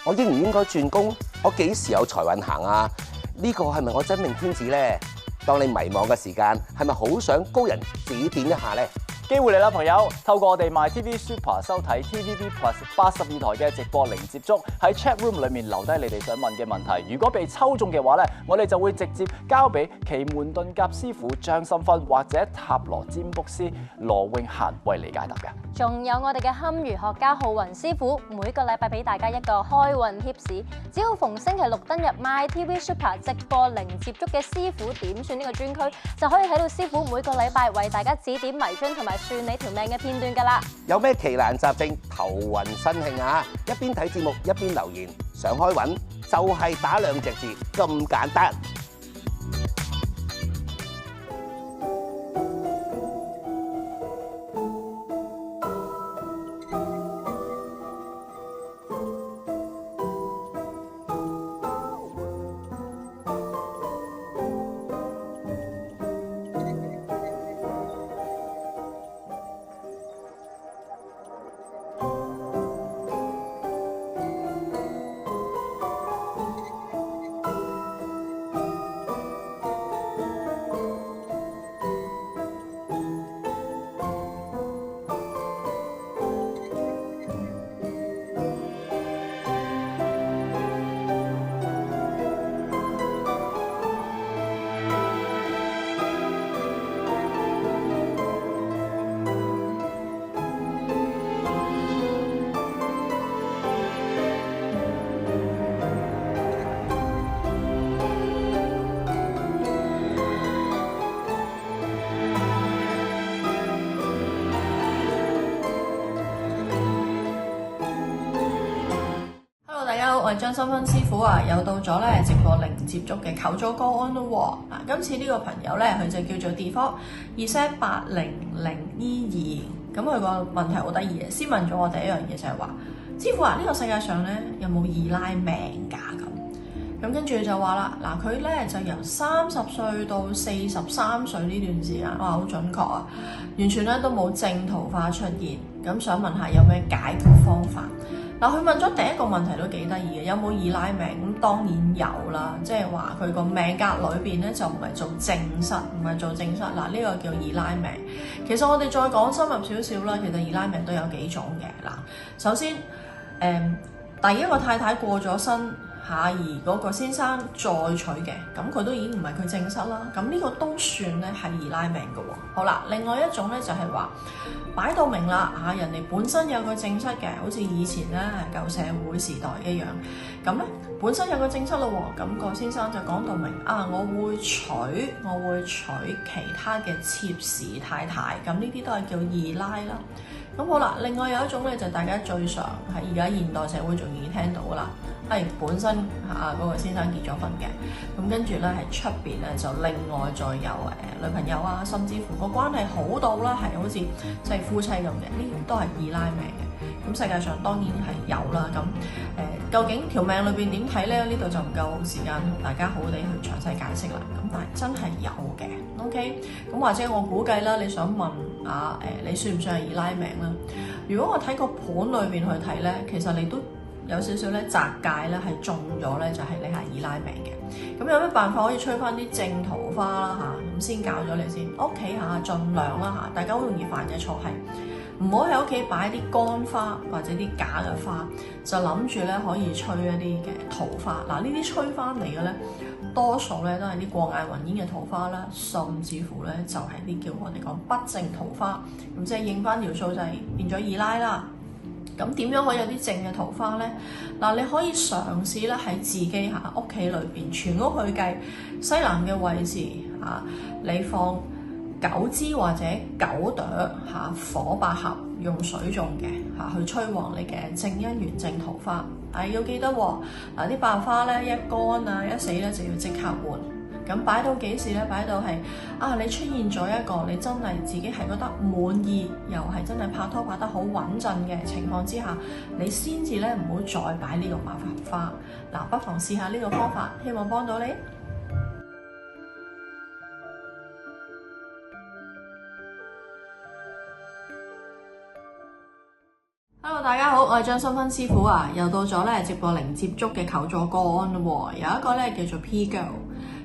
我應唔應該轉工？我幾時有財運行啊？呢個係咪我真命天子呢？當你迷茫嘅時間，係咪好想高人指點一下呢？機會嚟啦，朋友！透過我哋 MyTV Super 收睇 TVB Plus 82台嘅直播零接觸，喺 chat room 裏面留低你哋想問嘅問題。如果被抽中嘅話咧，我哋就會直接交俾奇門遁甲師傅張心芬或者塔羅占卜師羅永嫻為你解答嘅。仲有我哋嘅堪輿學家浩雲師傅，每個禮拜俾大家一個開運貼士。只要逢星期六登入 MyTV Super 直播零接觸嘅師傅點算呢個專區，就可以睇到師傅每個禮拜為大家指點迷津同埋算你條命嘅片段㗎啦！有咩奇難雜症、頭暈身興啊？一邊睇節目一邊留言，想開運就係打2隻字咁簡單。我係張心芬師傅啊，又到咗咧直播零接觸嘅求助個案咯喎。今次呢個朋友咧，佢就叫做 Default 28002，咁佢個問題好得意嘅，先問咗我第一樣嘢就係話，師傅啊，呢個世界上咧有冇二奶命㗎咁跟住就話啦，嗱佢咧就由30歲到43歲呢段時間，哇好準確啊，完全咧都冇正桃花出現，咁想問下有咩解決方法？嗱，佢問咗第一個問題都幾得意嘅，有冇二奶命？咁當然有啦，即係話佢個命格裏邊咧就唔係做正室，唔係做正室。嗱，呢個叫二奶命。其實我哋再講深入少少啦，其實二奶命都有幾種嘅。嗱，首先第一個太太過咗身。而嗰個先生再娶嘅，咁佢都已經唔係佢正室啦，咁呢個都算咧係二奶命嘅喎。好啦，另外一種咧就係話擺到明啦，人哋本身有個正室嘅，好似以前咧舊社會時代一樣，咁咧本身有個正室咯喎，咁個先生就講到明我會娶其他嘅妾侍太太，咁呢啲都係叫二奶啦。咁好啦，另外有一種咧就大家最常喺而家現代社會仲易聽到噶啦，係本身嗰個先生結咗婚嘅，咁跟住咧係出邊咧就另外再有女朋友啊，甚至乎個關係好到啦，係好似即係夫妻咁嘅，呢啲都係二奶命嘅。咁世界上當然係有啦，咁究竟條命裏邊點睇咧？呢度就唔夠時間同大家好好地去詳細解釋啦。咁但係真係有嘅 ，OK。咁或者我估計啦，你想問你算唔算係二奶命啦？如果我睇個盤裏邊去睇咧，其實你都有少少咧窄界咧係中咗咧，就係你係二奶命嘅。咁有咩辦法可以吹翻啲正桃花啦咁先教咗你先。屋企盡量啦大家好容易犯嘅錯係唔好喺屋企擺啲乾花或者啲假嘅花，就諗住咧可以吹一啲嘅桃花。嗱，呢啲吹翻嚟嘅咧，多數咧都係啲過眼雲煙嘅桃花啦，甚至乎咧就係啲叫我哋講不正桃花。咁即係應翻條數就係變咗二奶啦。咁點樣可以有啲正嘅桃花咧？嗱，你可以嘗試咧喺自己屋企裏邊全屋去計西南嘅位置你放9支或者9朵火百合用水種嘅去催旺你嘅正姻緣正桃花。要記得啲百合花咧一乾一死咧就要即刻換。咁擺到幾時咧？擺到係你出現咗一個你真係自己係覺得滿意，又係真係拍拖拍得好穩陣嘅情況之下，你先至咧唔好再擺呢個百合花。不妨試下呢個方法，希望幫到你。Hello， 大家好，我係張心芬師傅啊，又到咗咧直播零接觸嘅求助個案咯。有一個咧叫做 P Girl，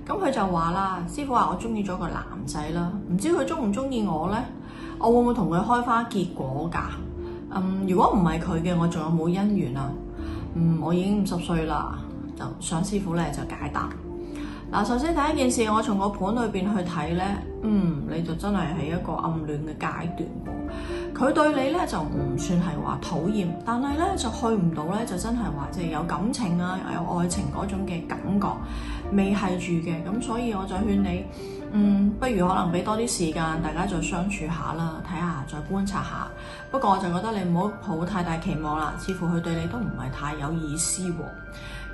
咁佢就話啦，師傅話我中意咗個男仔啦，唔知佢中唔中意我咧？我會唔會同佢開花結果㗎？如果唔係佢嘅，我仲有冇姻緣啊？我已經50歲啦，就想師傅咧就解答。嗱，首先第一件事，我從個盤裏邊去睇咧，你就真係喺一個暗戀嘅階段喎。佢對你咧就唔算係話討厭，但係咧就去唔到咧，就真係話即係有感情啊，有愛情嗰種嘅感覺未係住嘅。咁所以我就勸你，不如可能俾多啲時間大家再相處下啦，睇下再觀察下。不過我就覺得你唔好抱太大期望啦，似乎佢對你都唔係太有意思喎。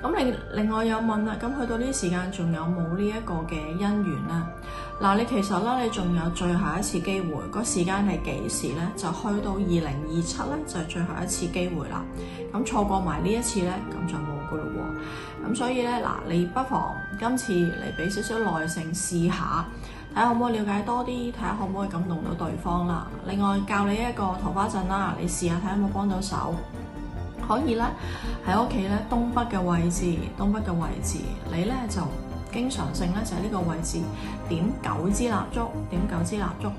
咁另外有問啦，咁去到呢啲時間仲有冇呢一個嘅姻緣咧？嗱，你其實咧你仲有最後一次機會，個時間係幾時咧？就去到2027咧就係最後一次機會啦。咁錯過埋呢一次咧，咁就冇噶咯喎。咁所以咧嗱，你不妨今次嚟俾少少耐性試下，睇下可唔可以了解多啲，睇下可唔可以感動到對方啦。另外教你一個桃花陣啦，你試下睇下有冇幫到手。可以咧喺屋企咧東北嘅位置，你咧就經常性咧就喺呢個位置點9支蠟燭，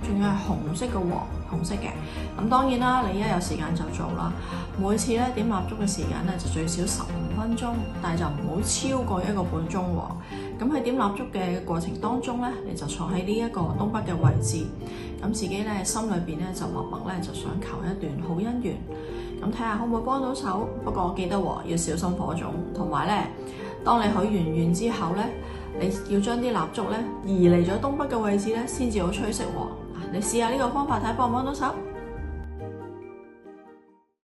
仲要係紅色嘅喎，紅色嘅。咁當然啦，你一有時間就做啦。每次咧點蠟燭嘅時間咧就最少15分鐘，但係就唔好超過1個半鐘喎。咁喺點蠟燭嘅過程當中咧，你就坐喺呢一個東北嘅位置，咁自己咧心裏邊咧就默默咧就想求一段好姻緣。咁睇下可唔可以幫到手，不過記得要小心火種，同埋咧，當你許完願之後咧，你要將啲蠟燭咧移離咗東北嘅位置咧，先至好吹熄喎。你試下呢個方法睇下幫唔幫到手。